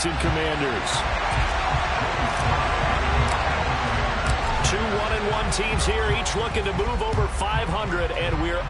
Washington Commanders. 2 1-1 teams here, each looking to move over 500, and we're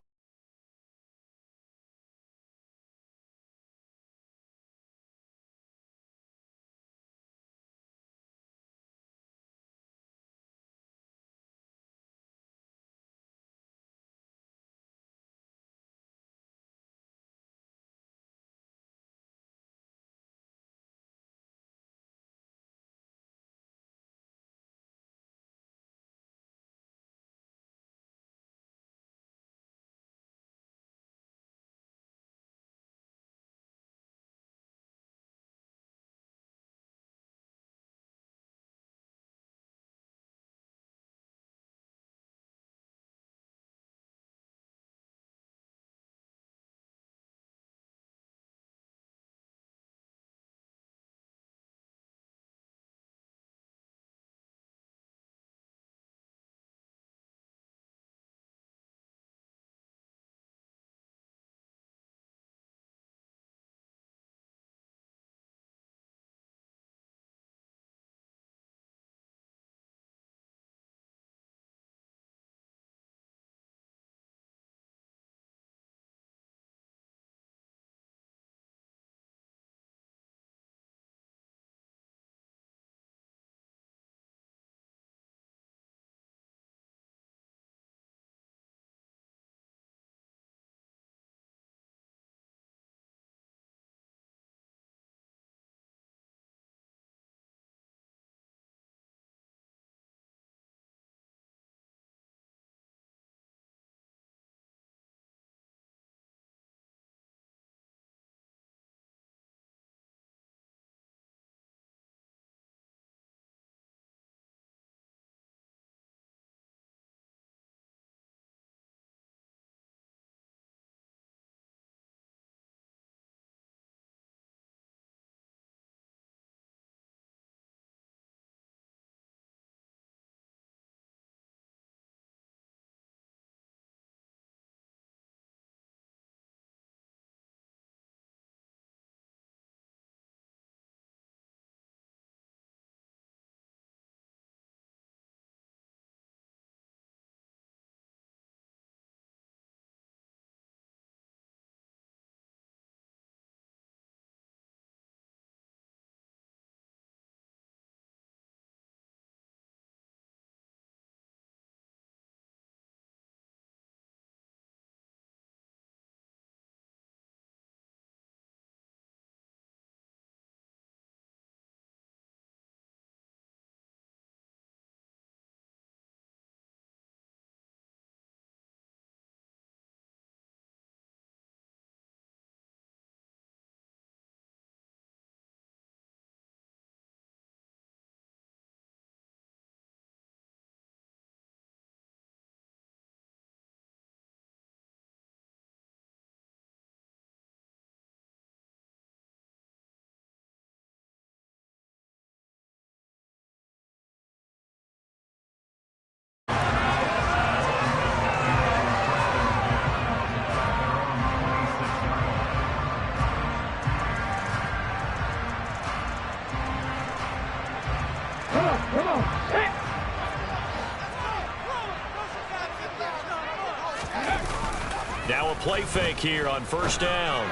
now a play fake here on first down.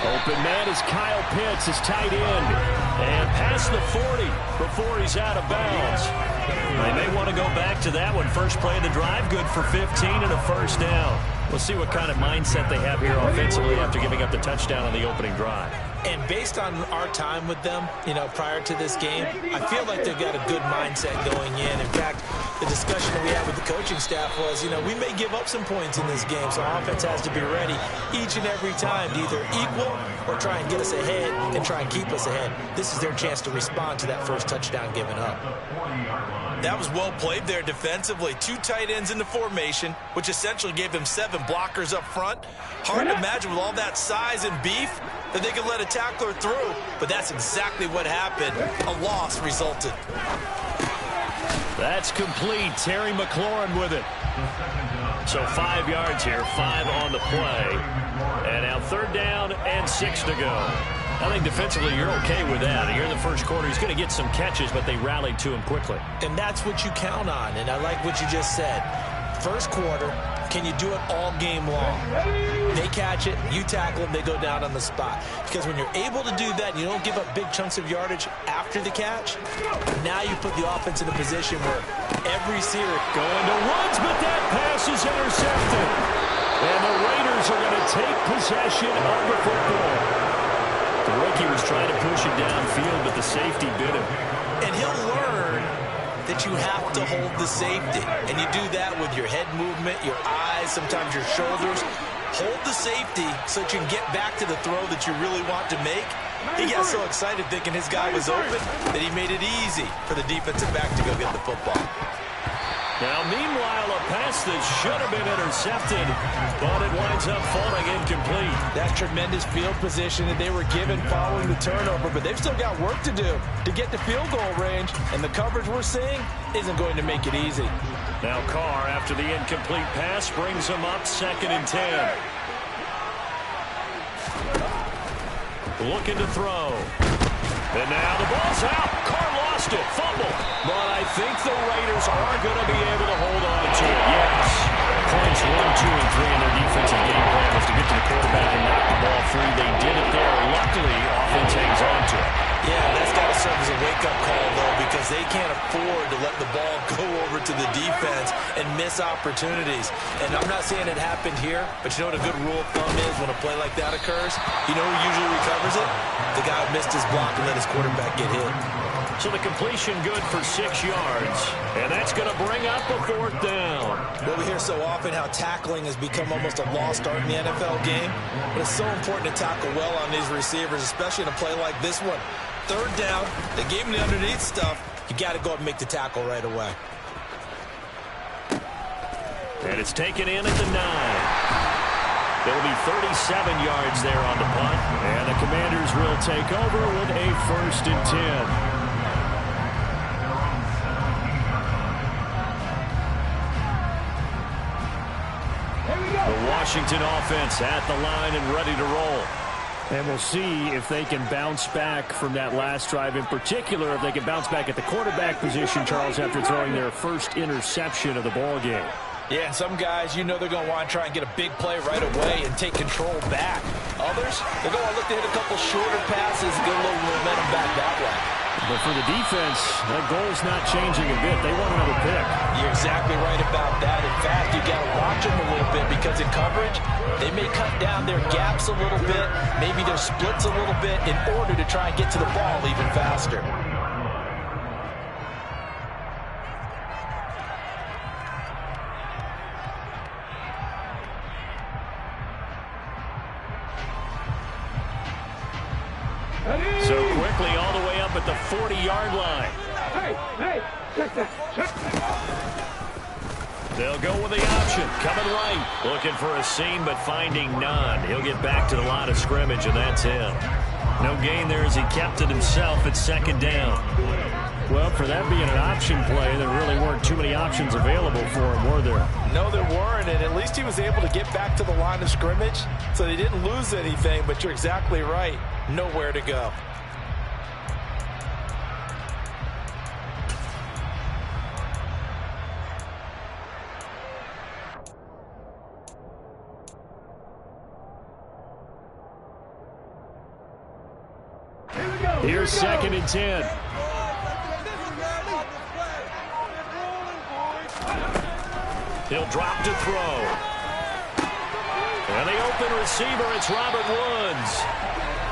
Open man is Kyle Pitts, his tight end. And past the 40 before he's out of bounds. They may want to go back to that one. First play of the drive, good for 15 and a first down. We'll see what kind of mindset they have here offensively after giving up the touchdown on the opening drive. And based on our time with them, prior to this game, I feel like they've got a good mindset going in. In fact, the discussion that we had with the coaching staff was, we may give up some points in this game, so our offense has to be ready each and every time to either equal or try and get us ahead and try and keep us ahead. This is their chance to respond to that first touchdown given up. That was well played there defensively. 2 tight ends in the formation, which essentially gave them 7 blockers up front. Hard to imagine with all that size and beef that they could let a tackler through, but that's exactly what happened. A loss resulted. That's complete. Terry McLaurin with it. So 5 yards here, 5 on the play. And now third down and 6 to go. I think defensively you're okay with that. Here in the first quarter, he's going to get some catches, but they rallied to him quickly. And that's what you count on, and I like what you just said. First quarter, can you do it all game long? They catch it, you tackle them, they go down on the spot. Because when you're able to do that, you don't give up big chunks of yardage after the catch, now you put the offense in a position where every series... Going to Woods, but that pass is intercepted. And the Raiders are going to take possession of the football. The rookie was trying to push it downfield, but the safety bit him. And he'll learn that you have to hold the safety. And you do that with your head movement, your eyes, sometimes your shoulders. Hold the safety so that you can get back to the throw that you really want to make. He got so excited thinking his guy was open that he made it easy for the defensive back to go get the football. Now, meanwhile, a pass that should have been intercepted, but it winds up falling incomplete. That's tremendous field position that they were given following the turnover, but they've still got work to do to get to field goal range, and the coverage we're seeing isn't going to make it easy. Now Carr, after the incomplete pass, brings him up 2nd and 10. Looking to throw. And now the ball's out. Carr lost it. Fumble. But I think the Raiders are going to be able to hold on to it. Yes. Points 1, 2, and 3 in their defensive game plan was to get to the quarterback and knock the ball free. They did it there. Luckily, offense hangs on to it. Yeah, that's got to serve as a wake-up call, though, because they can't afford to let the ball go over to the defense and miss opportunities. And I'm not saying it happened here, but you know what a good rule of thumb is when a play like that occurs? You know who usually recovers it? The guy who missed his block and let his quarterback get hit. So the completion good for 6 yards, and that's going to bring up a 4th down. Well, we hear so often how tackling has become almost a lost art in the NFL game, but it's so important to tackle well on these receivers, especially in a play like this one. 3rd down, they gave him the underneath stuff. You got to go up and make the tackle right away. And it's taken in at the 9. There'll be 37 yards there on the punt, and the Commanders will take over with a 1st and 10. The Washington offense at the line and ready to roll. And we'll see if they can bounce back from that last drive, in particular if they can bounce back at the quarterback position, Charles, after throwing their first interception of the ball game. Yeah, and some guys, you know they're going to want to try and get a big play right away and take control back. Others, they're going to look to hit a couple shorter passes and get a little momentum back that way. But for the defense, that goal's not changing a bit. They want another pick. You're exactly right about that. In fact, you got to watch them a little bit because in coverage, they may cut down their gaps a little bit, maybe their splits a little bit in order to try and get to the ball even faster. So quickly all the way up at the 40-yard line. They'll go with the option. Coming right. Looking for a seam, but finding none. He'll get back to the line of scrimmage, and that's it. No gain there as he kept it himself at 2nd down. Well, for that being an option play, there really weren't too many options available for him, were there? No, there weren't, and at least he was able to get back to the line of scrimmage, so they didn't lose anything, but you're exactly right. Nowhere to go. Here's 2nd and 10. He'll drop to throw. And the open receiver, it's Robert Woods.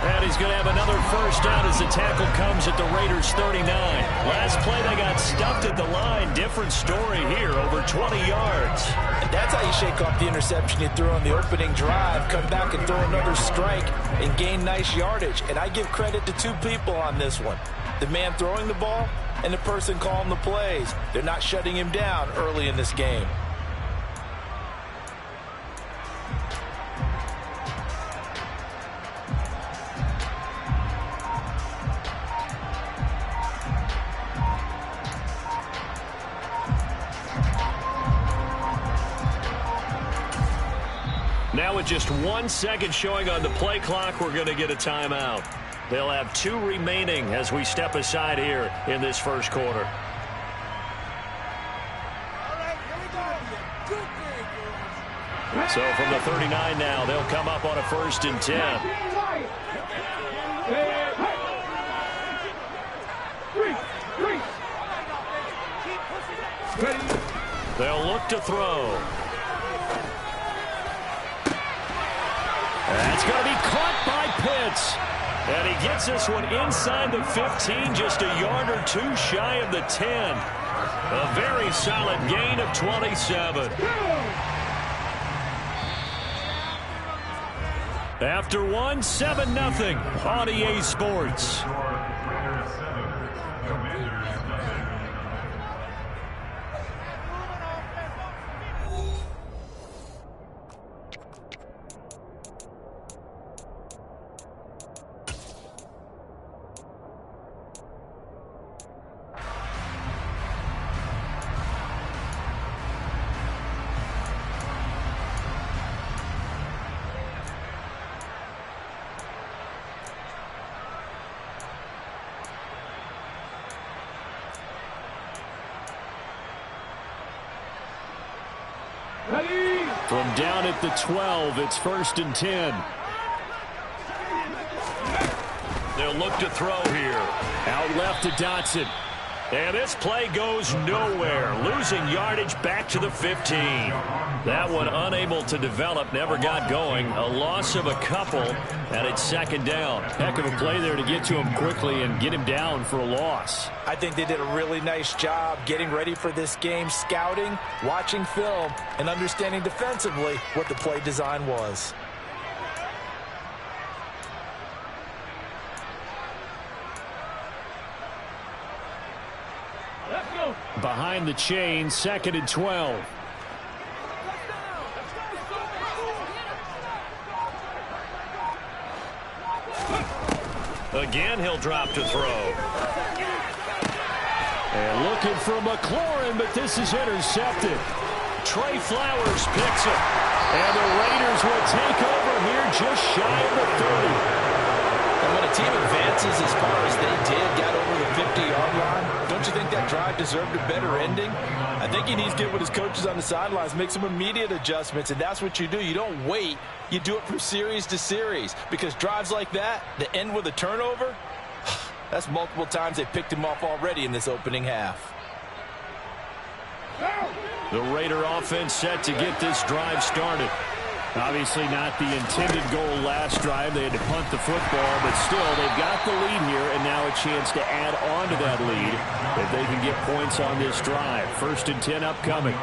And he's going to have another 1st down as the tackle comes at the Raiders' 39. Last play, they got stuffed at the line. Different story here, over 20 yards. And that's how you shake off the interception you threw on the opening drive, come back and throw another strike and gain nice yardage. And I give credit to 2 people on this one. The man throwing the ball and the person calling the plays. They're not shutting him down early in this game. Now with just 1 second showing on the play clock, we're going to get a timeout. They'll have 2 remaining as we step aside here in this first quarter. So from the 39 now, they'll come up on a 1st and 10. They'll look to throw. That's going to be caught by Pitts. And he gets this one inside the 15, just a yard or 2 shy of the 10. A very solid gain of 27. After 1, 7-0 on EA Sports. From down at the 12, it's 1st and 10. They'll look to throw here. Out left to Dotson. And this play goes nowhere. Losing yardage back to the 15. That one unable to develop, never got going. A loss of a couple, and it's 2nd down. Heck of a play there to get to him quickly and get him down for a loss. I think they did a really nice job getting ready for this game, scouting, watching film, and understanding defensively what the play design was. Behind the chain, 2nd and 12. Again, he'll drop to throw. And looking for McLaurin, but this is intercepted. Trey Flowers picks it. And the Raiders will take over here just shy of the 30. And when a team advances as far as they did, got over the 50-yard line, don't you think that drive deserved a better ending? I think he needs to get with his coaches on the sidelines, make some immediate adjustments, and that's what you do. You don't wait. You do it from series to series, because drives like that end with a turnover, that's multiple times they picked him off already in this opening half. The Raider offense set to get this drive started. Obviously not the intended goal last drive. They had to punt the football, but still they've got the lead here and now a chance to add on to that lead if they can get points on this drive. 1st and 10 upcoming.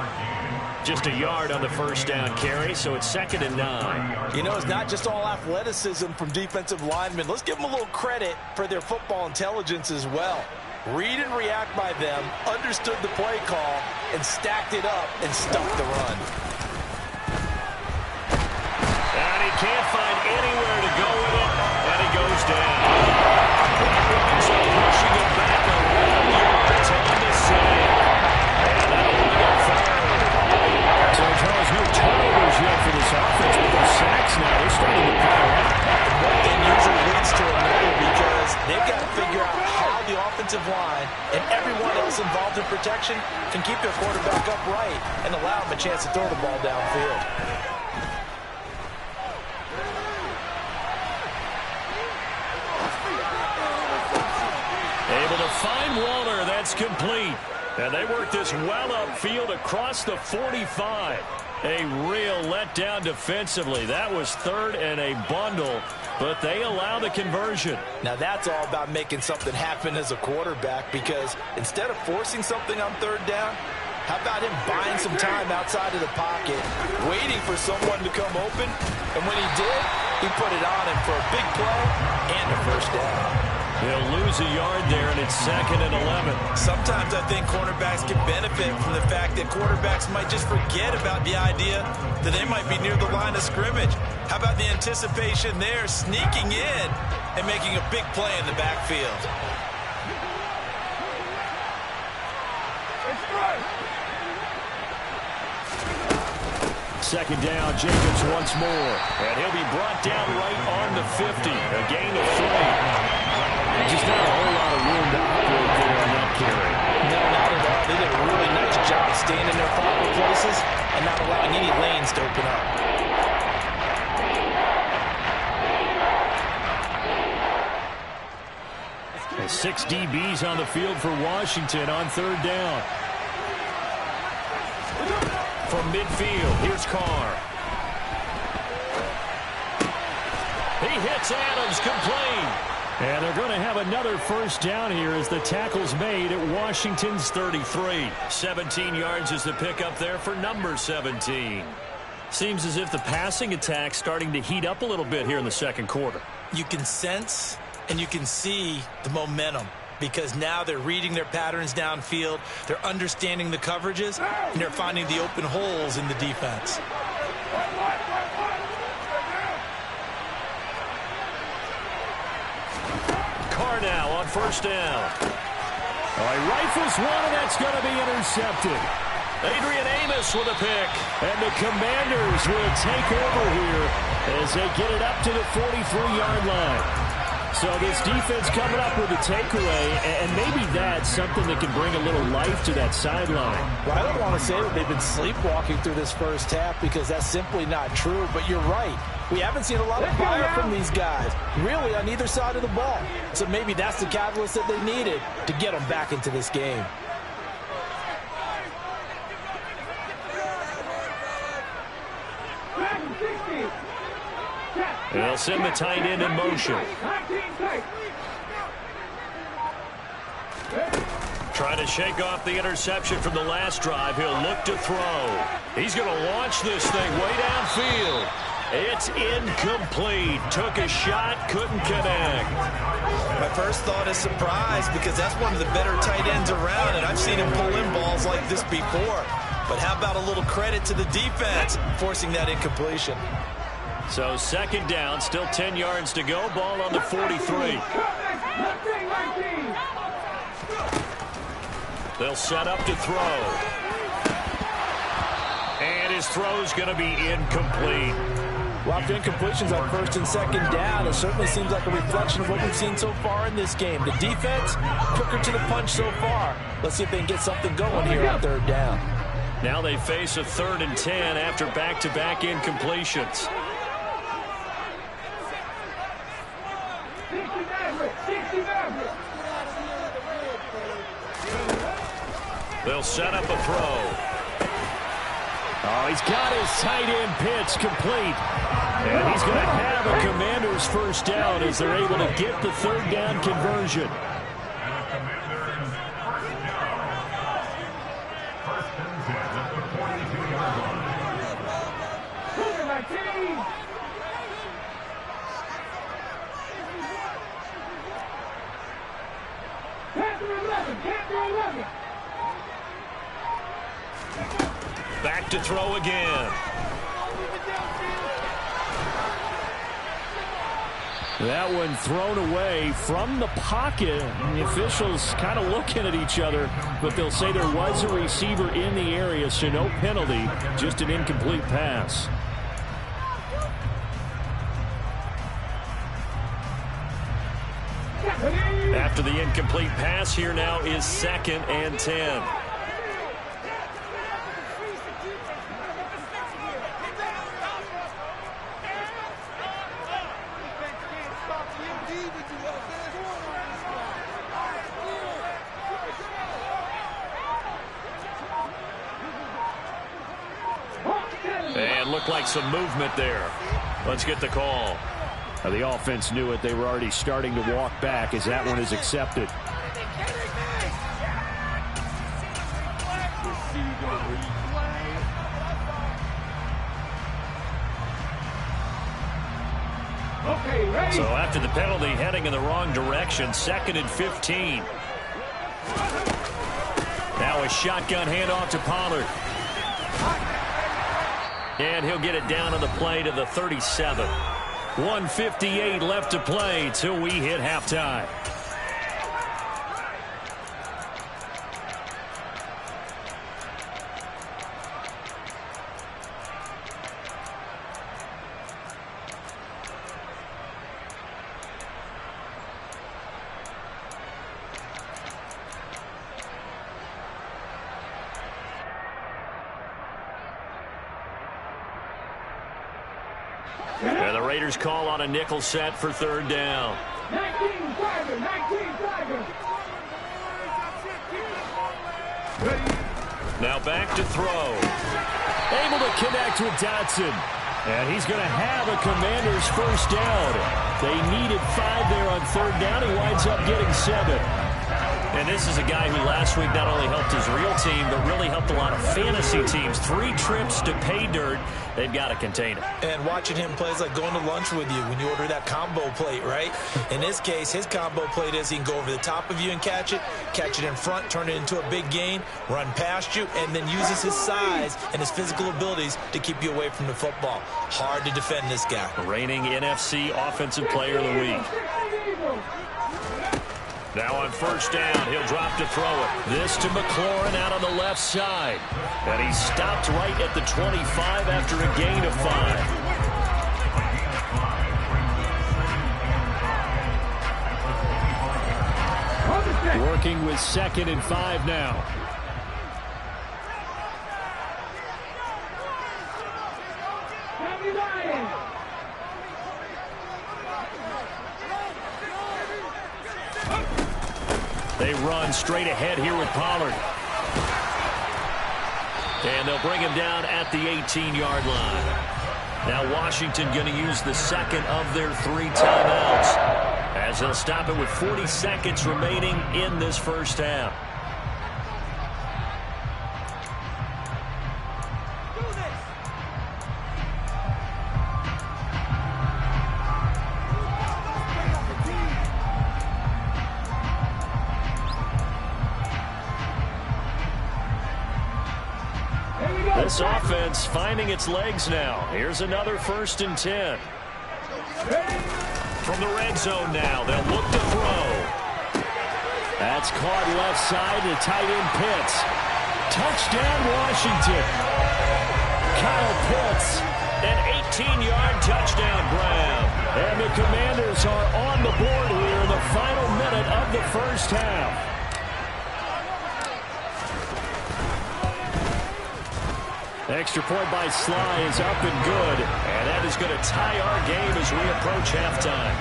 Just a yard on the 1st down carry, so it's 2nd and 9. You know, it's not just all athleticism from defensive linemen. Let's give them a little credit for their football intelligence as well. Read and react by them, understood the play call, and stacked it up and stuffed the run. And he can't find anywhere to go with it, and he goes down. So pushing it back a 1 yard to end the save. And that'll bring up 3rd. So Charles, no turnovers yet for this offense, but those sacks now, they're starting to pile up. One thing usually leads to another because they've got to figure out how the offensive line and everyone else involved in protection can keep their quarterback upright and allow him a chance to throw the ball downfield. Able to find Waller. That's complete. And they work this well upfield across the 45. A real letdown defensively. That was 3rd and a bundle, but they allow the conversion. Now that's all about making something happen as a quarterback, because instead of forcing something on 3rd down, how about him buying some time outside of the pocket, waiting for someone to come open, and when he did, he put it on him for a big play and a 1st down. They'll lose a yard there, and it's 2nd and 11. Sometimes I think cornerbacks can benefit from the fact that quarterbacks might just forget about the idea that they might be near the line of scrimmage. How about the anticipation there, sneaking in and making a big play in the backfield? Second down, Jacobs once more. And he'll be brought down right on the 50. A gain of 3. Just not a whole lot of room to operate there on that carry. No, not at all. They did a really nice job staying in their proper places and not allowing any lanes to open up. And 6 DBs on the field for Washington on third down. From midfield, here's Carr. He hits Adams, complete. And they're going to have another first down here as the tackle's made at Washington's 33. 17 yards is the pickup there for number 17. Seems as if the passing attack's starting to heat up a little bit here in the second quarter. You can sense and you can see the momentum because now they're reading their patterns downfield, they're understanding the coverages, and they're finding the open holes in the defense. Carr now on first down. He rifles one, and that's going to be intercepted. Adrian Amos with a pick. And the Commanders will take over here as they get it up to the 43-yard line. So this defense coming up with a takeaway, and maybe that's something that can bring a little life to that sideline. Well, I don't want to say that they've been sleepwalking through this first half because that's simply not true, but you're right. We haven't seen a lot of fire from these guys, really, on either side of the ball. So maybe that's the catalyst that they needed to get them back into this game. They'll send the tight end in motion. Trying to shake off the interception from the last drive. He'll look to throw. He's going to launch this thing way downfield. It's incomplete. Took a shot, couldn't connect. My first thought is surprise because that's one of the better tight ends around, and I've seen him pull in balls like this before. But how about a little credit to the defense forcing that incompletion? So second down, still 10 yards to go. Ball on the 43. They'll set up to throw. And his throw's going to be incomplete. Well, after incompletions on first and second down, it certainly seems like a reflection of what we've seen so far in this game. The defense, quicker to the punch so far. Let's see if they can get something going here on third down. Now they face a 3rd and 10 after back-to-back incompletions. They'll set up a throw. Oh, he's got his tight end pitch complete. And he's going to have a Commanders first down as they're able to get the third down conversion. Back to throw again. That one thrown away from the pocket. And the officials kind of looking at each other, but they'll say there was a receiver in the area, so no penalty, just an incomplete pass. After the incomplete pass, here now is 2nd and 10. And looked like some movement there. Let's get the call. The offense knew it. They were already starting to walk back as that one is accepted. So after the penalty, heading in the wrong direction, 2nd and 15. Now a shotgun handoff to Pollard. And he'll get it down on the play to the 37. 1:58 left to play till we hit halftime. And the Raiders call on a nickel set for third down. 19 Tiger. Now back to throw. Able to connect with Dotson. And he's going to have a Commanders first down. They needed 5 there on third down. He winds up getting 7. And this is a guy who last week not only helped his real team, but really helped a lot of fantasy teams. 3 trips to pay dirt. They've got to contain him. And watching him play is like going to lunch with you when you order that combo plate, right? In this case, his combo plate is he can go over the top of you and catch it in front, turn it into a big gain, run past you, and then uses his size and his physical abilities to keep you away from the football. Hard to defend this guy. Reigning NFC Offensive Player of the Week. Now on first down, he'll drop to throw it. This to McLaurin out on the left side. And he stopped right at the 25 after a gain of 5. Working with 2nd and 5 now. They run straight ahead here with Pollard. And they'll bring him down at the 18-yard line. Now Washington going to use the second of their 3 timeouts as they'll stop it with 40 seconds remaining in this first half. This offense finding its legs now. Here's another 1st and 10. From the red zone now, they'll look to throw. That's caught left side to tight end Pitts. Touchdown, Washington. Kyle Pitts, an 18-yard touchdown grab. And the Commanders are on the board here in the final minute of the first half. Extra point by Sly is up and good. And that is going to tie our game as we approach halftime.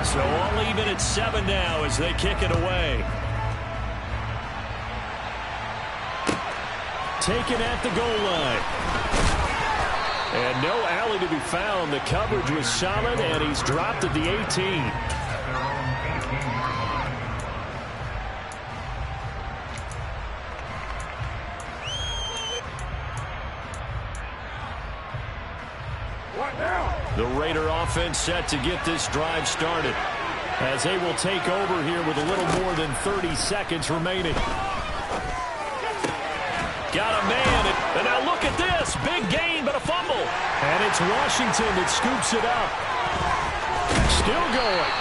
So all even at 7 now as they kick it away. Taken at the goal line. And no alley to be found. The coverage was solid, and he's dropped at the 18. The Raider offense set to get this drive started as they will take over here with a little more than 30 seconds remaining. Got a man, and now look at this. Big gain, but a fumble. And it's Washington that scoops it up. Still going.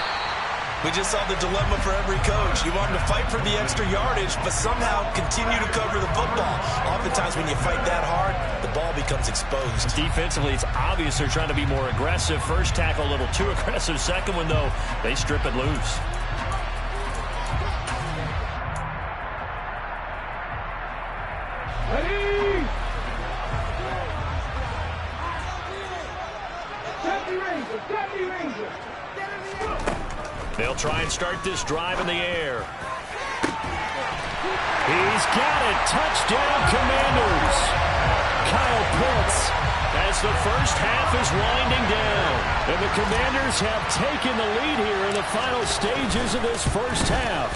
We just saw the dilemma for every coach. You want them to fight for the extra yardage, but somehow continue to cover the football. Oftentimes when you fight that hard, the ball becomes exposed. Defensively, it's obvious they're trying to be more aggressive. First tackle a little too aggressive. Second one, though, they strip it loose. They'll try and start this drive in the air. He's got it. Touchdown, Commanders. Kyle Pitts as the first half is winding down. And the Commanders have taken the lead here in the final stages of this first half.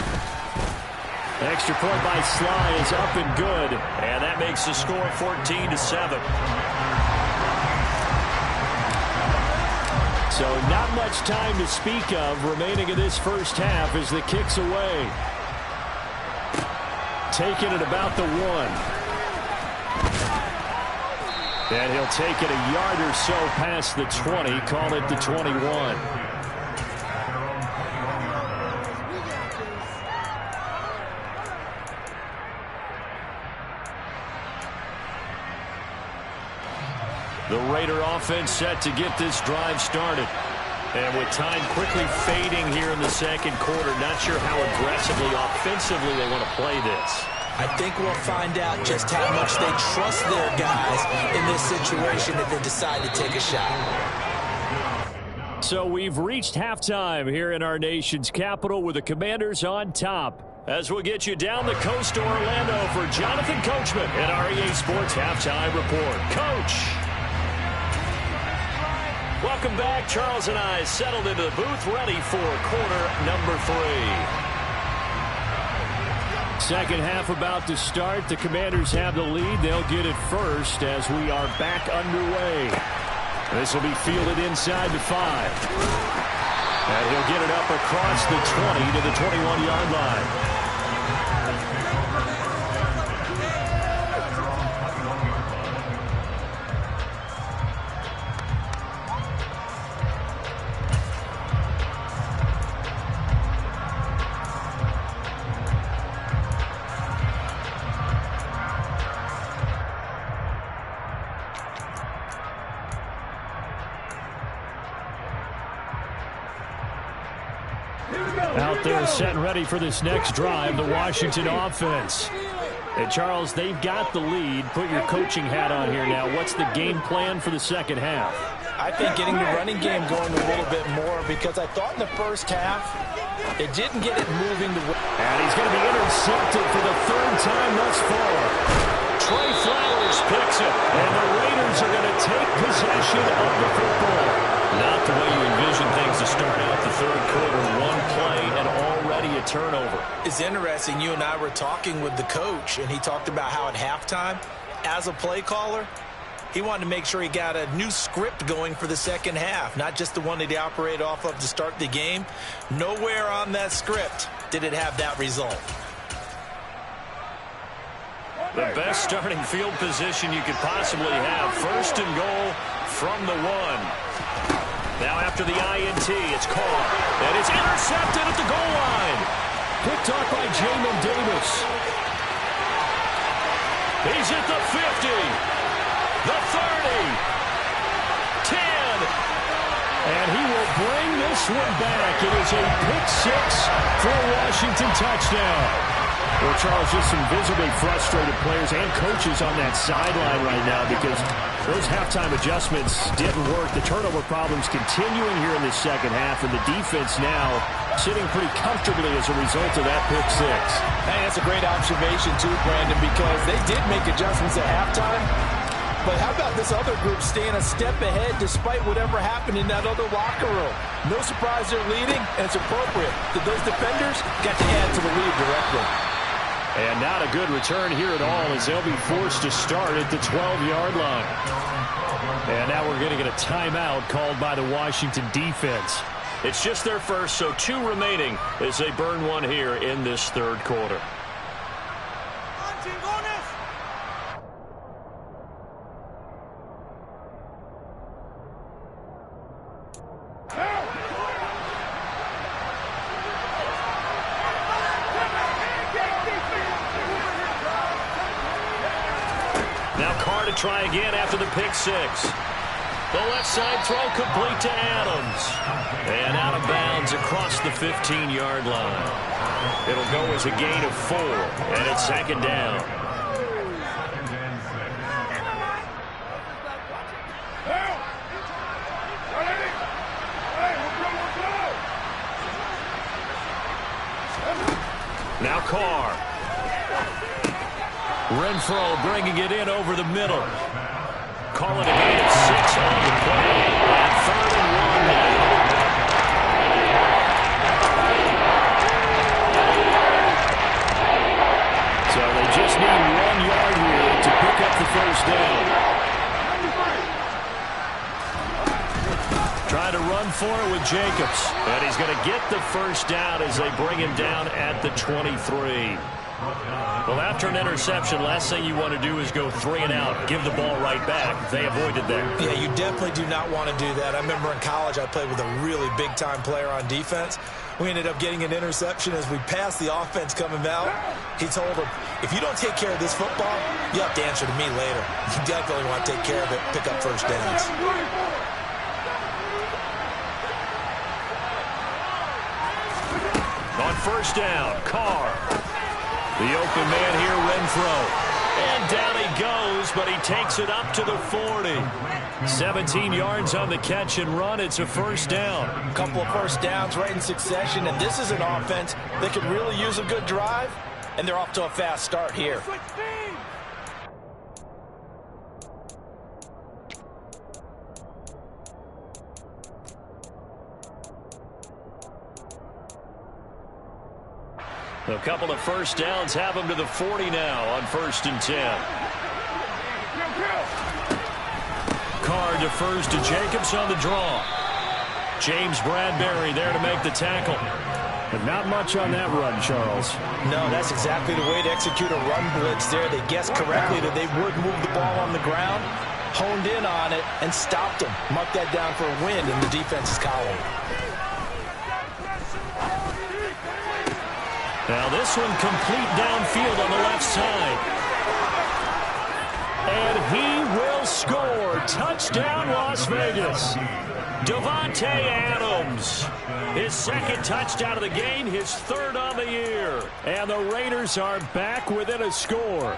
Extra point by Sly is up and good. And that makes the score 14-7. So not much time to speak of remaining in this first half as the kick's away. Taking it about the 1. And he'll take it a yard or so past the 20, call it the 21. The Raider offense set to get this drive started. And with time quickly fading here in the second quarter, not sure how aggressively, offensively they want to play this. I think we'll find out just how much they trust their guys in this situation if they decide to take a shot. So we've reached halftime here in our nation's capital with the Commanders on top. As we'll get you down the coast to Orlando for Jonathan Coachman at our EA Sports Halftime Report. Coach! Welcome back. Charles and I settled into the booth, ready for quarter number 3. Second half about to start. The Commanders have the lead. They'll get it first as we are back underway. This will be fielded inside the 5. And he'll get it up across the 20 to the 21-yard line. Out there set and ready for this next drive, the Washington offense. And Charles, they've got the lead. Put your coaching hat on here now. What's the game plan for the second half? I think getting the running game going a little bit more, because I thought in the first half it didn't get it moving. And he's going to be intercepted for the 3rd time thus far. Trey Flowers picks it, and the Raiders are going to take possession of the football. Not the way you envision things to start out the 3rd quarter. One play and already a turnover. It's interesting. You and I were talking with the coach, and he talked about how at halftime, as a play caller, he wanted to make sure he got a new script going for the second half, not just the one that he operated off of to start the game. Nowhere on that script did it have that result. The best starting field position you could possibly have. 1st and goal from the 1. Now after the INT, it's Carr. And it's intercepted at the goal line. Picked off by Jamin Davis. He's at the 50. The 30. 10. And he will bring this one back. It is a pick-6 for a Washington touchdown. Well, Charles, just some visibly frustrated players and coaches on that sideline right now because those halftime adjustments didn't work. The turnover problems continuing here in the second half, and the defense now sitting pretty comfortably as a result of that pick-6. Hey, that's a great observation too, Brandon, because they did make adjustments at halftime. But how about this other group staying a step ahead despite whatever happened in that other locker room? No surprise they're leading, and it's appropriate that those defenders got to add to the lead directly. And not a good return here at all as they'll be forced to start at the 12-yard line. And now we're going to get a timeout called by the Washington defense. It's just their first, so 2 remaining as they burn one here in this 3rd quarter. Now Carr to try again after the pick-6. The left side throw complete to Adams. And out of bounds across the 15-yard line. It'll go as a gain of 4, and it's 2nd down. Now Carr. Renfro bringing it in over the middle. Calling a gain of 6 on the play. And 3rd and 1 now. So they just need 1 yard here to pick up the 1st down. Trying to run for it with Jacobs. And he's going to get the 1st down as they bring him down at the 23. Well, after an interception, last thing you want to do is go 3 and out, give the ball right back. They avoided that. Yeah, you definitely do not want to do that. I remember in college I played with a really big-time player on defense. We ended up getting an interception as we passed the offense coming out. He told him, if you don't take care of this football, you have to answer to me later. You definitely want to take care of it, pick up 1st downs. On 1st down, Carr. The open man here, Renfro. And down he goes, but he takes it up to the 40. 17 yards on the catch and run. It's a first down. A couple of first downs right in succession, and this is an offense that could really use a good drive, and they're off to a fast start here. A couple of first downs have him to the 40 now on 1st and 10. Carr defers to Jacobs on the draw. James Bradbury there to make the tackle. But not much on that run, Charles. No, that's exactly the way to execute a run blitz there. They guessed correctly that they would move the ball on the ground, honed in on it, and stopped them. Mark that down for a win in the defense's column. Now this one complete downfield on the left side. And he will score. Touchdown, Las Vegas. Davante Adams. His second touchdown of the game, his third on the year. And the Raiders are back within a score.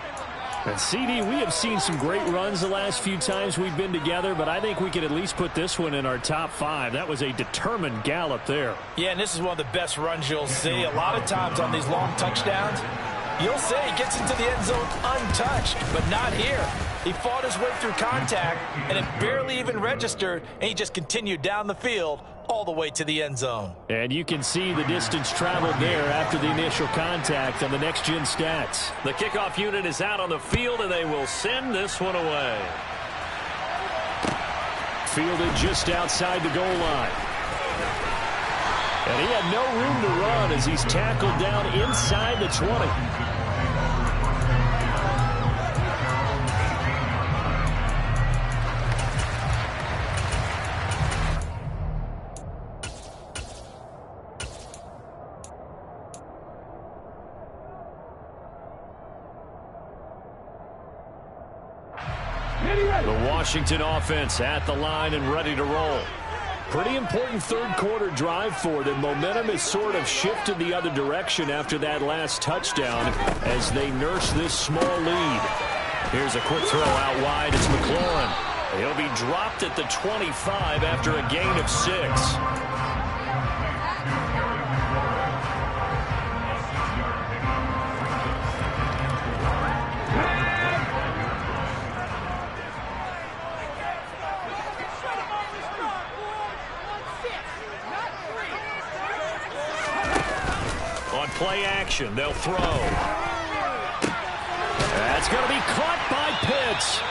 And CD, we have seen some great runs the last few times we've been together, but I think we can at least put this one in our top 5. That was a determined gallop there. Yeah, and this is one of the best runs you'll see. A lot of times on these long touchdowns, you'll say he gets into the end zone untouched, but not here. He fought his way through contact, and it barely even registered, and he just continued down the field all the way to the end zone. And you can see the distance traveled there after the initial contact on the next-gen stats. The kickoff unit is out on the field, and they will send this one away. Fielded just outside the goal line. And he had no room to run as he's tackled down inside the 20. The Washington offense at the line and ready to roll. Pretty important third quarter drive for them. Momentum has sort of shifted the other direction after that last touchdown as they nurse this small lead. Here's a quick throw out wide. It's McLaurin. He'll be dropped at the 25 after a gain of 6. Play action. They'll throw. That's going to be caught by Pitts.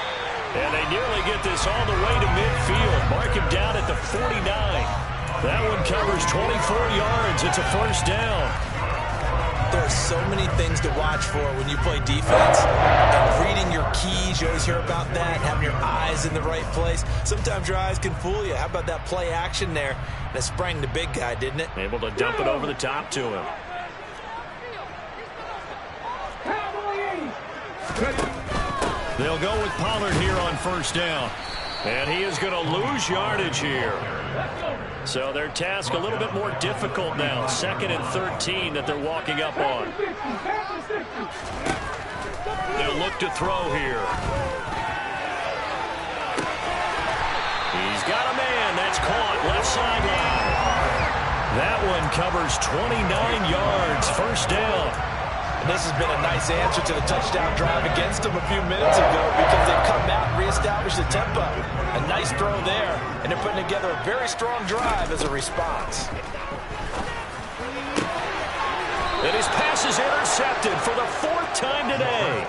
And they nearly get this all the way to midfield. Mark him down at the 49. That one covers 24 yards. It's a first down. There are so many things to watch for when you play defense. And reading your keys, you always hear about that, having your eyes in the right place. Sometimes your eyes can fool you. How about that play action there? That sprang the big guy, didn't it? Able to dump it over the top to him. They'll go with Pollard here on first down. And he is going to lose yardage here. So their task a little bit more difficult now. 2nd and 13 that they're walking up on. They'll look to throw here. He's got a man. That's caught. Left sideline. That one covers 29 yards. First down. And this has been a nice answer to the touchdown drive against them a few minutes ago because they've come out and reestablished the tempo. A nice throw there, and they're putting together a very strong drive as a response. And his pass is intercepted for the 4th time today.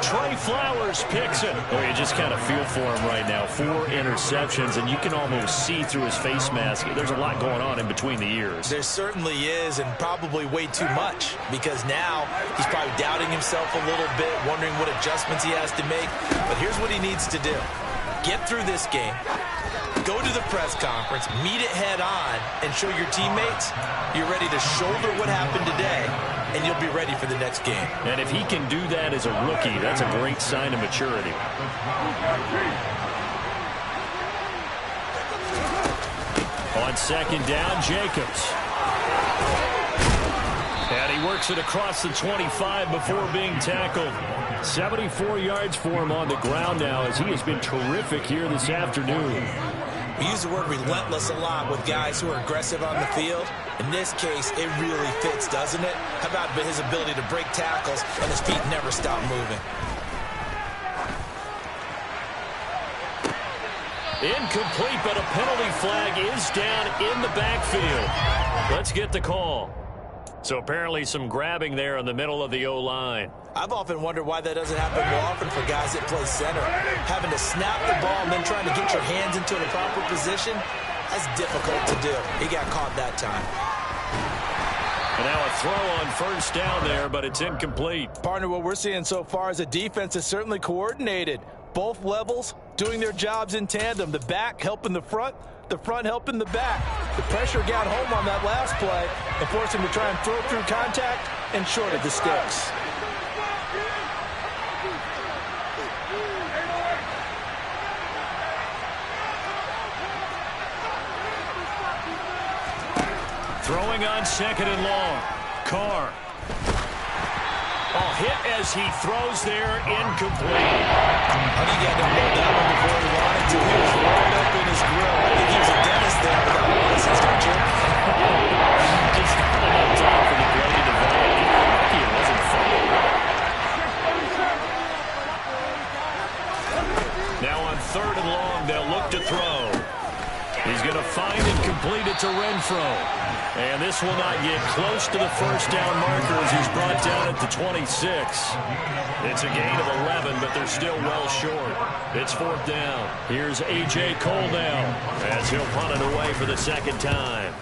Trey Flowers picks it. Oh, you just kind of feel for him right now. 4 interceptions, and you can almost see through his face mask. There's a lot going on in between the ears. There certainly is, and probably way too much, because now he's probably doubting himself a little bit, wondering what adjustments he has to make. But here's what he needs to do. Get through this game, go to the press conference, meet it head on, and show your teammates you're ready to shoulder what happened today, and you'll be ready for the next game. And if he can do that as a rookie, that's a great sign of maturity. On 2nd down, Jacobs. And he works it across the 25 before being tackled. 74 yards for him on the ground now, as he has been terrific here this afternoon. We use the word relentless a lot with guys who are aggressive on the field. In this case, it really fits, doesn't it? How about his ability to break tackles and his feet never stop moving? Incomplete, but a penalty flag is down in the backfield. Let's get the call. So apparently some grabbing there in the middle of the O-line. I've often wondered why that doesn't happen more often for guys that play center. Having to snap the ball and then trying to get your hands into the proper position, that's difficult to do. He got caught that time. And now a throw on first down there, but it's incomplete. Partner, what we're seeing so far is the defense is certainly coordinated. Both levels doing their jobs in tandem. The back helping the front helping the back. The pressure got home on that last play and forced him to try and throw through contact and shorted the sticks. Throwing on second and long. Carr. Hit as he throws there, incomplete. I think he had to hold that one before he wanted to. He was right up in his grill. I think he was a dentist there without a license, don't you? Just enough time for the play to develop. Lucky it wasn't fumbled. Now on third and long, they'll look to throw. He's going to find and complete it to Renfro. And this will not get close to the first down marker as he's brought down at the 26. It's a gain of 11, but they're still well short. It's fourth down. Here's A.J. Cole now as he'll punt it away for the second time.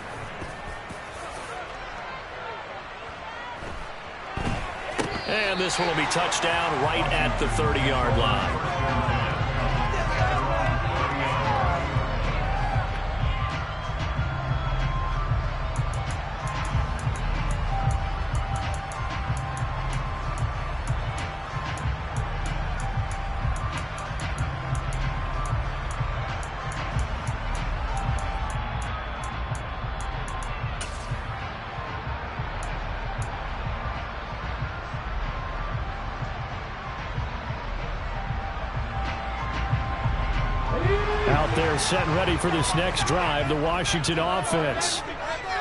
And this one will be touched down right at the 30-yard line. Out there set and ready for this next drive, the Washington offense.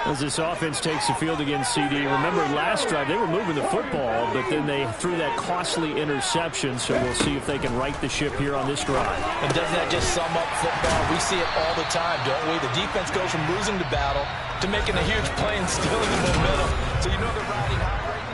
As this offense takes the field against CD. Remember last drive they were moving the football, but then they threw that costly interception, so we'll see if they can right the ship here on this drive. And doesn't that just sum up football? We see it all the time, don't we? The defense goes from losing the battle to making a huge play and stealing the momentum. So you know they're riding high right now.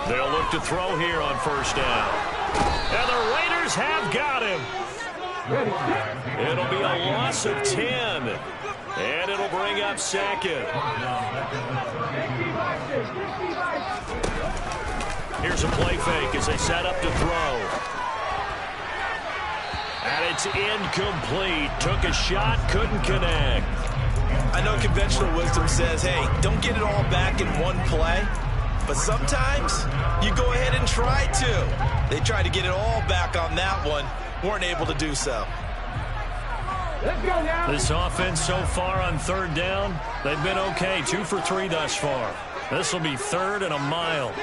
They'll look to throw here on first down. And the Raiders have got him. It'll be a loss of 10. And it'll bring up second. Here's a play fake as they set up to throw. And it's incomplete. Took a shot, couldn't connect. I know conventional wisdom says, hey, don't get it all back in one play. But sometimes you go ahead and try to. They tried to get it all back on that one. Weren't able to do so. This offense so far on third down, they've been okay. 2 for 3 thus far. This will be third and a mile.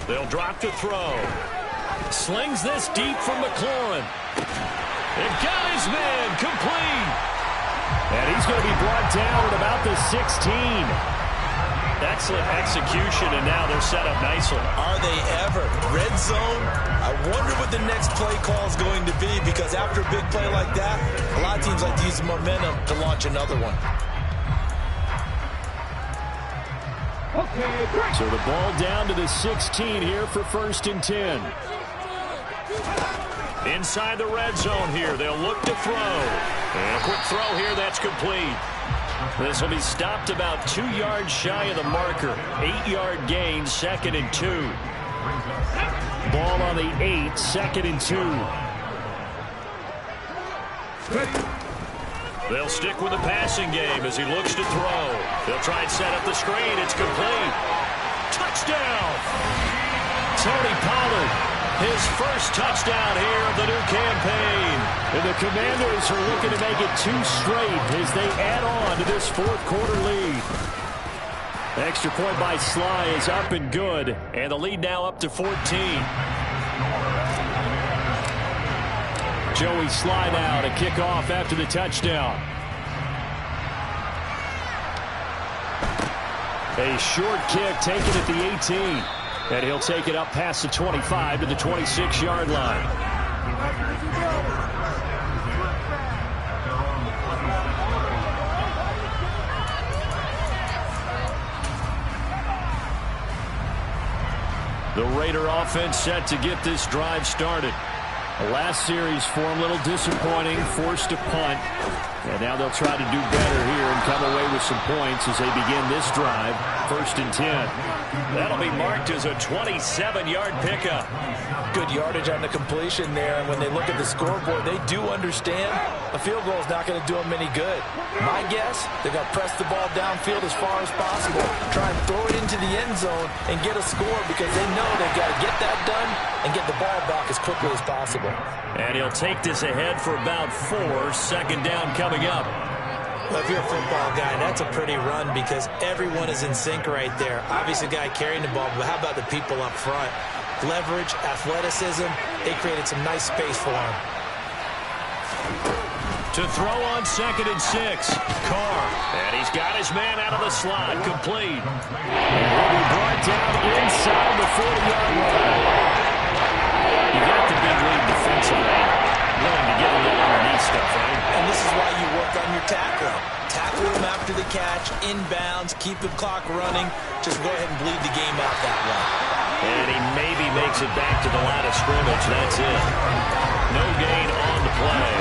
They'll drop to throw. Slings this deep from McLaurin. It got his man complete. And he's going to be brought down at about the 16. Excellent execution, and now they're set up nicely. Are they ever? Red zone? I wonder what the next play call is going to be, because after a big play like that, a lot of teams like to use the momentum to launch another one. So the ball down to the 16 here for first and 10. Inside the red zone here, they'll look to throw. And a quick throw here, that's complete. This will be stopped about 2 yards shy of the marker. 8-yard gain, second and 2. Ball on the 8, second and 2. They'll stick with the passing game as he looks to throw. They'll try and set up the screen. It's complete. Touchdown! Tony Pollard, his first touchdown here of the new campaign. And the Commanders are looking to make it 2 straight as they add on to this fourth quarter lead. Extra point by Sly is up and good, and the lead now up to 14. Joey Sly now to kick off after the touchdown. A short kick taken at the 18. And he'll take it up past the 25 to the 26-yard line. The Raider offense set to get this drive started. The last series for him, a little disappointing, forced a punt. And now they'll try to do better here and come away with some points as they begin this drive. 1st and 10. That'll be marked as a 27-yard pickup. Good yardage on the completion there. And when they look at the scoreboard, they do understand a field goal is not going to do them any good. My guess, they're going to press the ball downfield as far as possible. Try and throw it into the end zone and get a score because they know they've got to get that done and get the ball back as quickly as possible. And he'll take this ahead for about 4. 2nd down coming up. Well, if you're a football guy, that's a pretty run because everyone is in sync right there. Obviously, the guy carrying the ball, but how about the people up front? Leverage, athleticism, they created some nice space for him. To throw on 2nd and 6. Carr. And he's got his man out of the slot. Complete. And will be brought down inside the 40-yard line. You got the big lead defensively. Willing to get a little underneath stuff, right? And this is why you work on your tackling. Tackle him after the catch, inbounds, keep the clock running. Just go ahead and bleed the game out that way. And he maybe makes it back to the line of scrimmage. That's it. No gain on the play.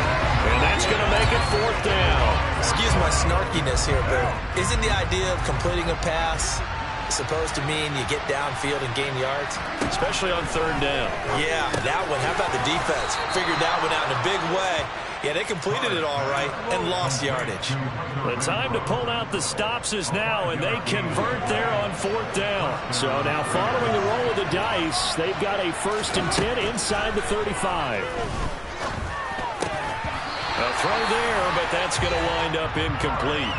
And that's going to make it 4th down. Excuse my snarkiness here, but isn't the idea of completing a pass supposed to mean you get downfield and gain yards? Especially on 3rd down. Yeah, that one. How about the defense? Figured that one out in a big way. Yeah, they completed it all right and lost yardage. The time to pull out the stops is now, and they convert there on 4th down. So now following the roll of the dice, they've got a 1st and 10 inside the 35. A throw there, but that's going to wind up incomplete.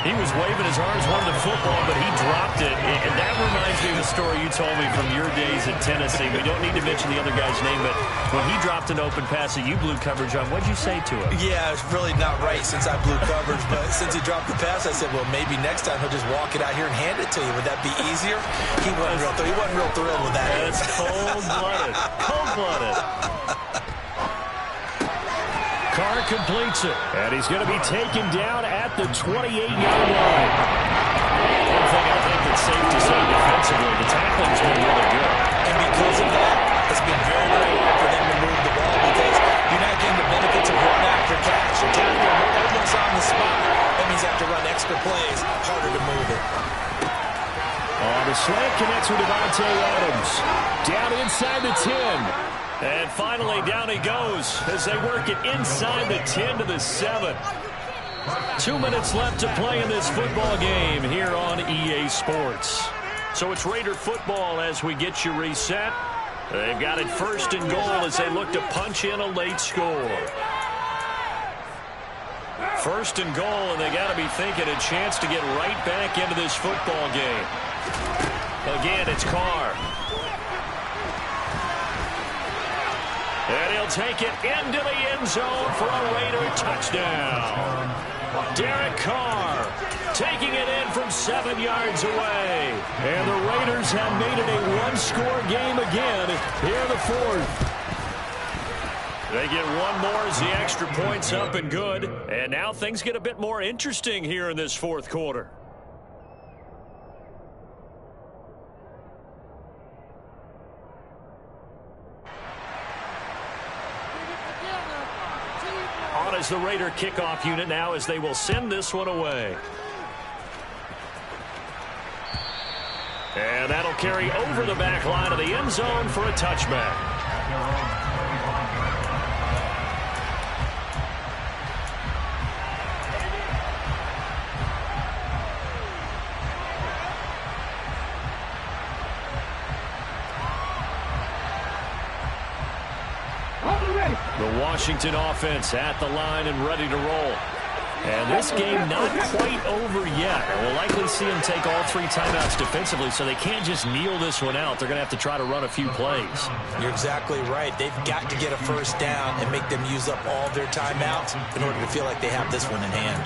He was waving his arms, wanted the football, but he dropped it. And that reminds me of the story you told me from your days at Tennessee. We don't need to mention the other guy's name, but when he dropped an open pass that you blew coverage on, what'd you say to him? Yeah, it's really not right since I blew coverage, but since he dropped the pass, I said, well, maybe next time he'll just walk it out here and hand it to you. Would that be easier? He wasn't real thrilled with that. That's cold-blooded. Cold-blooded. Carr completes it, and he's going to be taken down at the 28-yard line. One thing I think that's safe to say defensively, the tackling's been really good. And because of that, it's been very, very hard for them to move the ball because you're not getting the benefits of run after catch. You're tackling almost on the spot. That means you have to run extra plays, harder to move it. The slant connects with Davante Adams. Down inside the 10. And finally, down he goes as they work it inside the 10 to the 7. 2 minutes left to play in this football game here on EA Sports. So it's Raider football as we get you reset. They've got it 1st and goal as they look to punch in a late score. 1st and goal, and they got to be thinking a chance to get right back into this football game. Again, it's Carr. And he'll take it into the end zone for a Raider touchdown. Derek Carr taking it in from 7 yards away. And the Raiders have made it a one-score game again here in the 4th. They get one more as the extra point's up and good. And now things get a bit more interesting here in this 4th quarter. On as the Raider kickoff unit now as they will send this one away. And that'll carry over the back line of the end zone for a touchback. Washington offense at the line and ready to roll. And this game not quite over yet. We'll likely see them take all 3 timeouts defensively, so they can't just kneel this one out. They're going to have to try to run a few plays. You're exactly right. They've got to get a first down and make them use up all their timeouts in order to feel like they have this one in hand.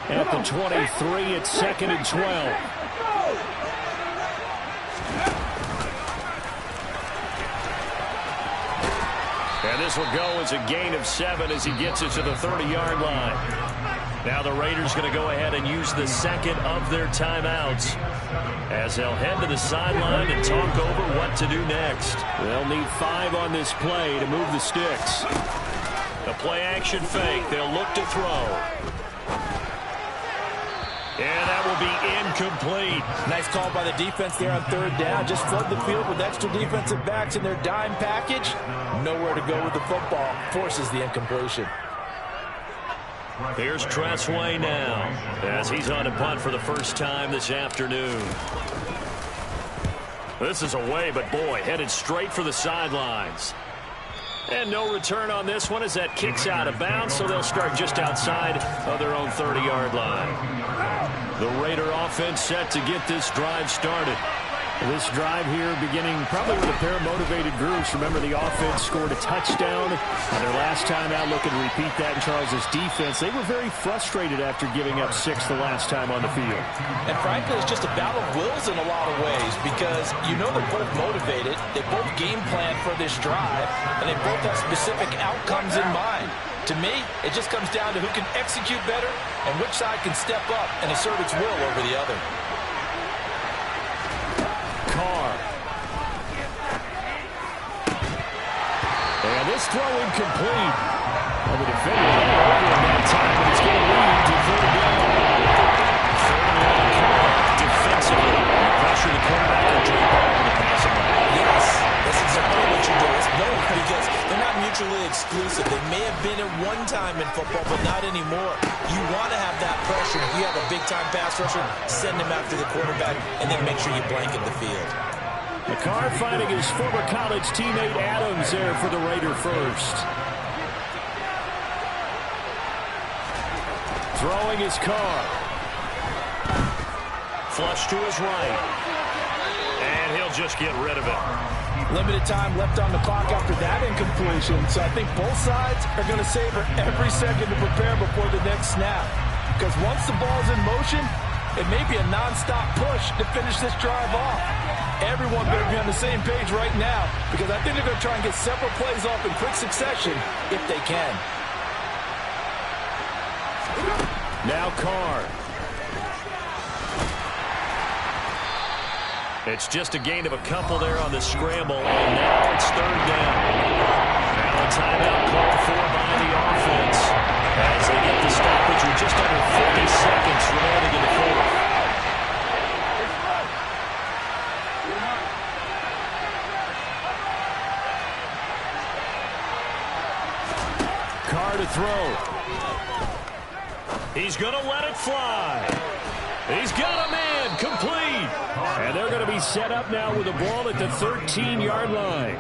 At the 23, it's 2nd and 12. And this will go as a gain of 7 as he gets it to the 30-yard line. Now the Raiders going to go ahead and use the second of their timeouts as they'll head to the sideline and talk over what to do next. They'll need 5 on this play to move the sticks. The play-action fake. They'll look to throw. And that will be incomplete. Nice call by the defense there on 3rd down. Just flood the field with extra defensive backs in their dime package. Nowhere to go with the football. Forces the incompletion. Here's Tressway now as he's on a punt for the first time this afternoon. This is away, but boy, headed straight for the sidelines. And no return on this one as that kicks out of bounds, so they'll start just outside of their own 30-yard line. The Raider offense set to get this drive started. This drive here beginning probably with a pair of motivated groups. Remember, the offense scored a touchdown on their last time out, looking to repeat that in Charles' defense. They were very frustrated after giving up 6 the last time on the field. And frankly, it's just a battle of wills in a lot of ways because you know they're both motivated. They both game plan for this drive, and they both have specific outcomes in mind. To me, it just comes down to who can execute better and which side can step up and assert its will over the other. Carr. And this throw incomplete. Well, the defender ran over him that time, but it's going to lead to 3rd down. 3rd and long Carr defensively. Pressure the quarterback and drop back on the passing line. Yes, that's exactly what you do. It's no, because they're not mutually exclusive. They may have been at one time in football, but not anymore. You want to have that pressure. If you have a big-time pass rusher, send him after the quarterback, and then make sure you blanket the field. McCarr finding his former college teammate Adams there for the Raider first. Throwing his Carr. Flush to his right. And he'll just get rid of it. Limited time left on the clock after that incompletion, so I think both sides are going to savor every second to prepare before the next snap. Because once the ball's in motion, it may be a non-stop push to finish this drive off. Everyone better be on the same page right now because I think they're going to try and get several plays off in quick succession if they can. Now Carr. It's just a gain of a couple there on the scramble, and now it's 3rd down. Now a timeout called for by the offense as they get the stoppage with just under 40 seconds remaining in the 4th. Carr to throw. He's going to let it fly. He's got a man, complete. And they're going to be set up now with a ball at the 13-yard line.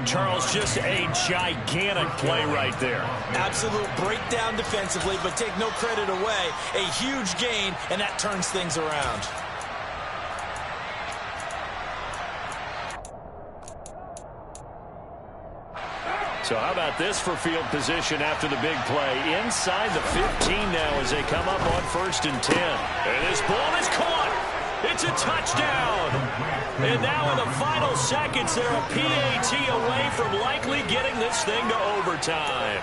Charles, just a gigantic play right there. Absolute breakdown defensively, but take no credit away. A huge gain, and that turns things around. So how about this for field position after the big play? Inside the 15 now as they come up on 1st and 10. And this ball is caught. It's a touchdown. And now in the final seconds, they're a PAT away from likely getting this thing to overtime.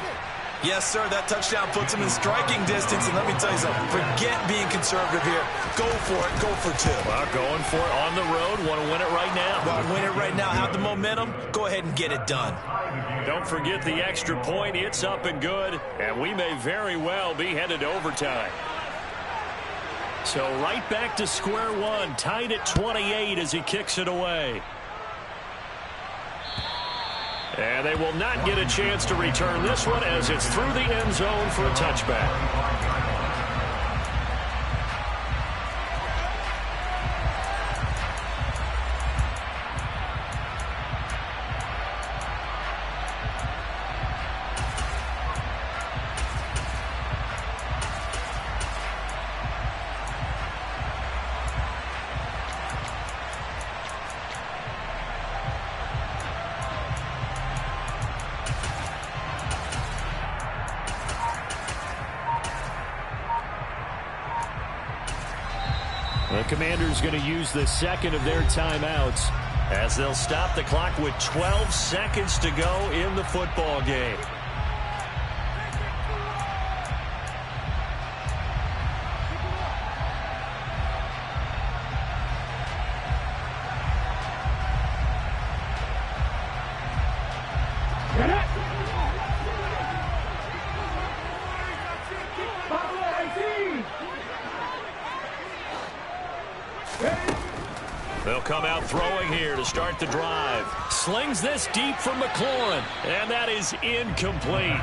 Yes, sir, that touchdown puts them in striking distance. And let me tell you something, forget being conservative here. Go for it, go for 2. Well, going for it on the road. Want to win it right now. Want to win it right now, have the momentum, go ahead and get it done. Don't forget the extra point. It's up and good. And we may very well be headed to overtime. So right back to square one, tied at 28 as he kicks it away. And they will not get a chance to return this one as it's through the end zone for a touchback. The Commanders going to use the second of their timeouts as they'll stop the clock with 12 seconds to go in the football game. They'll come out throwing here to start the drive. Slings this deep from McLaurin, and that is incomplete.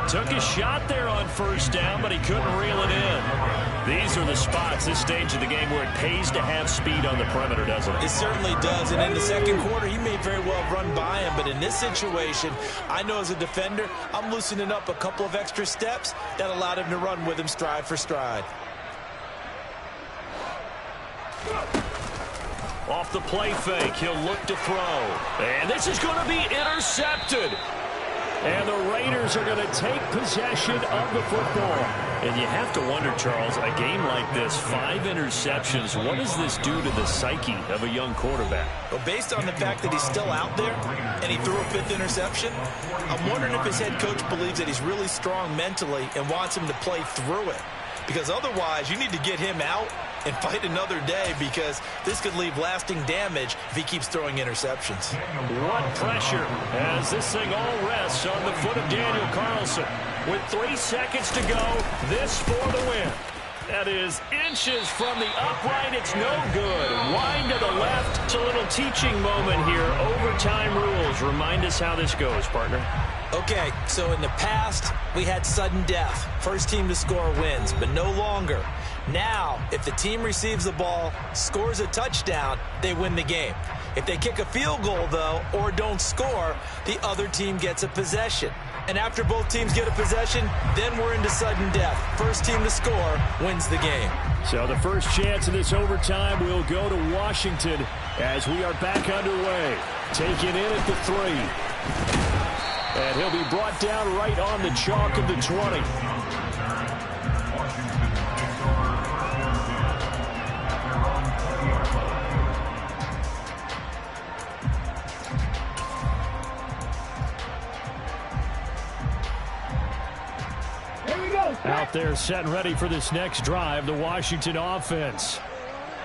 Took a shot there on first down, but he couldn't reel it in. These are the spots, this stage of the game, where it pays to have speed on the perimeter, doesn't it? It certainly does, and in the second quarter, he may very well run by him, but in this situation, I know as a defender, I'm loosening up a couple of extra steps that allowed him to run with him stride for stride. Off the play fake, he'll look to throw. And this is going to be intercepted. And the Raiders are going to take possession of the football. And you have to wonder, Charles, a game like this, 5 interceptions, what does this do to the psyche of a young quarterback? Well, based on the fact that he's still out there and he threw a 5th interception, I'm wondering if his head coach believes that he's really strong mentally and wants him to play through it. Because otherwise, you need to get him out and fight another day, because this could leave lasting damage if he keeps throwing interceptions. What pressure as this thing all rests on the foot of Daniel Carlson. With 3 seconds to go, this for the win. That is inches from the upright. It's no good. Wind to the left. It's a little teaching moment here. Overtime rules. Remind us how this goes, partner. Okay, so in the past, we had sudden death. First team to score wins, but no longer. Now, if the team receives the ball, scores a touchdown, they win the game. If they kick a field goal, though, or don't score, the other team gets a possession. And after both teams get a possession, then we're into sudden death. First team to score wins the game. So the first chance of this overtime will go to Washington as we are back underway. Taken in at the 3. And he'll be brought down right on the chalk of the 20. Out there set and ready for this next drive, the Washington offense.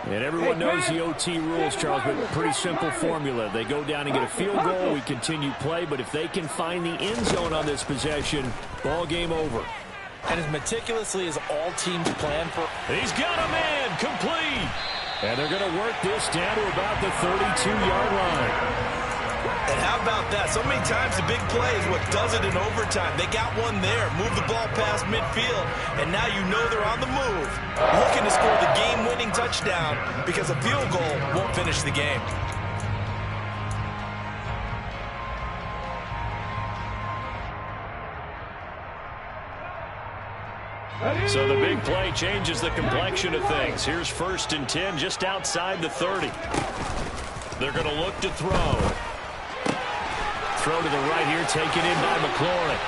And everyone knows the OT rules, Charles, but pretty simple formula. They go down and get a field goal, we continue play, but if they can find the end zone on this possession, ball game over. And as meticulously as all teams plan for... He's got a man, complete! And they're going to work this down to about the 32-yard line. And how about that? So many times the big play is what does it in overtime. They got one there, move the ball past midfield, and now you know they're on the move, looking to score the game-winning touchdown, because a field goal won't finish the game. So the big play changes the complexion of things. Here's 1st and 10 just outside the 30. They're going to look to throw. Throw to the right here, taken in by McLaurin.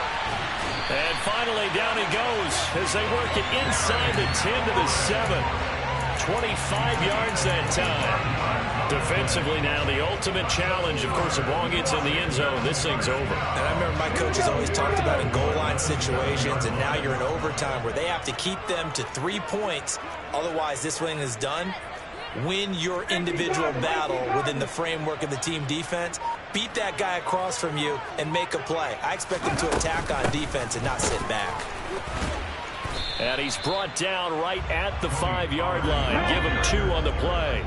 And finally, down he goes as they work it inside the 10 to the 7. 25 yards that time. Defensively now, the ultimate challenge. Of course, if ball gets in the end zone, this thing's over. And I remember my coaches always talked about in goal line situations, and now you're in overtime where they have to keep them to 3 points. Otherwise, this thing is done. Win your individual battle within the framework of the team defense. Beat that guy across from you and make a play. I expect him to attack on defense and not sit back. And he's brought down right at the 5-yard line. Give him 2 on the play.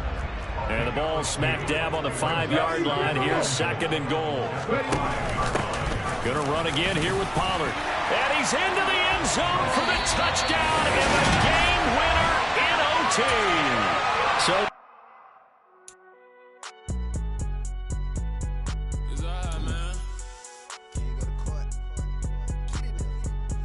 And the ball smack dab on the 5-yard line. Here's 2nd and goal. Going to run again here with Pollard. And he's into the end zone for the touchdown and the game winner in OT. So it's all right, man.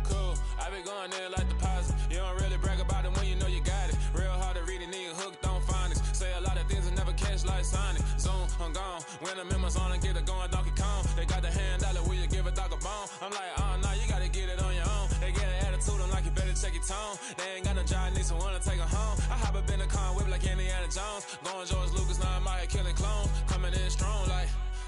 Cool. I be going there like the positive. You don't really brag about it when you know you got it. Real hard to read a nigga hooked on phonics. Say a lot of things and never catch like Sonic. Zone, I'm gone. When I'm in my zone and get it going, Donkey Kong. They got the hand dollar, will you give a dog a bone? I'm like, oh, no, you gotta get it on your own. They get an attitude, I'm like, you better check your tone. They ain't got no job, need someone to take her home. I hop up in the car, whip like any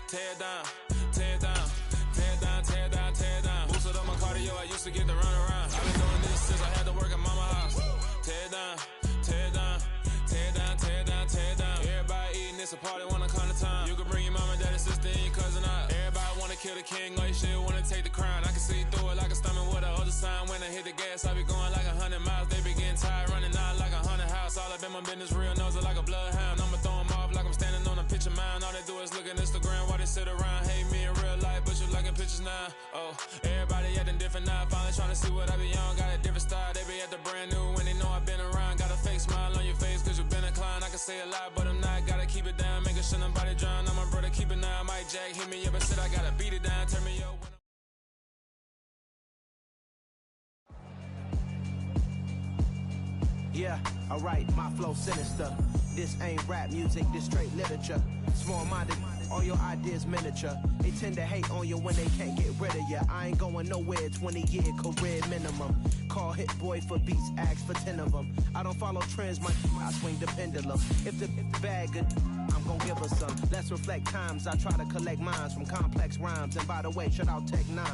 tear down, tear down, tear down, tear down, tear down. Boosted up my cardio, I used to get to run around. I've been doing this since I had to work at mama house. Tear down, tear down, tear down, tear down, tear down. Everybody eating, it's a party, one kind of time. You can bring your mama, daddy, sister, and your cousin out. Everybody wanna kill the king, or you shit wanna take the crown. I can see through it like a stomach with a other sign. When I hit the gas, I be going like 100 miles. They be getting tired, running out like 100 house. All up in my business, real nose like a bloodhound. I'ma throw them off like I'm standing on a picture mound. All they do is look at Instagram while they sit around. Hate me in real life, but you liking pictures now. Oh, everybody acting different now. Finally trying to see what I be on. Got a different style, they be at the brand new when they know I've been around. Got a fake smile on your face cause you been inclined. I can say a lot, but I'm not. Gotta keep it down, making sure nobody drown. I'm my brother, keep it now. Mike Jack hit me up and said I gotta beat it down. Turn me up. Yeah, alright, my flow sinister. This ain't rap music, this straight literature. Small-minded, all your ideas miniature. They tend to hate on you when they can't get rid of you. I ain't going nowhere, 20-year career minimum. Call Hit Boy for beats, ask for 10 of them. I don't follow trends, I swing the pendulum. If the bag good, I'm gon' give her some. Let's reflect times, I try to collect minds from complex rhymes. And by the way, shout out Tech 9.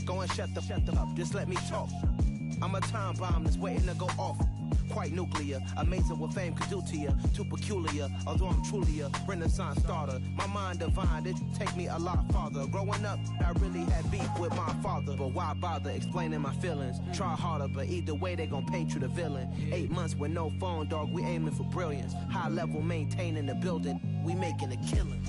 Go and shut the up, just let me talk. I'm a time bomb that's waiting to go off. Quite nuclear, amazing what fame could do to you. Too peculiar, although I'm truly a renaissance starter. My mind divine, it take me a lot farther. Growing up, I really had beef with my father. But why bother explaining my feelings? Try harder, but either way they gon' paint you the villain. 8 months with no phone, dog, we aiming for brilliance. High level maintaining the building, we making a killing.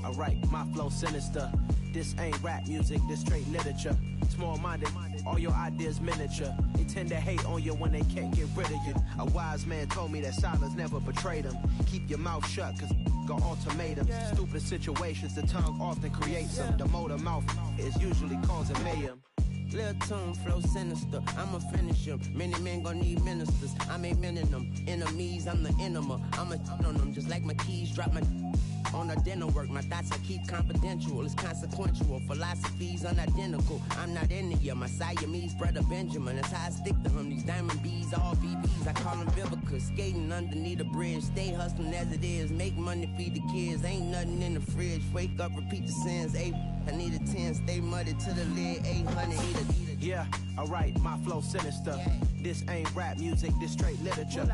Alright, my flow sinister. This ain't rap music, this straight literature. Small-minded, all your ideas miniature. They tend to hate on you when they can't get rid of you. A wise man told me that silence never betrayed him. Keep your mouth shut, cause got ultimatums. Stupid situations, the tongue often creates them. The motor mouth is usually causing mayhem. Lil' tune, flow sinister, I'ma finish him. Many men gon' need ministers, I'm a men in them. Enemies, I'm the enema, I'ma on them. Just like my keys, drop my on the dinner work. My thoughts I keep confidential, it's consequential. Philosophies unidentical, I'm not into you. My Siamese brother Benjamin, that's how I stick to him. These diamond bees, all BBs, I call them Vivica. Skating underneath the bridge, stay hustling as it is. Make money, feed the kids, ain't nothing in the fridge. Wake up, repeat the sins, I need a 10, stay muddy to the lid, 800, eat a. Yeah, alright, my flow sinister. This ain't rap music, this straight literature.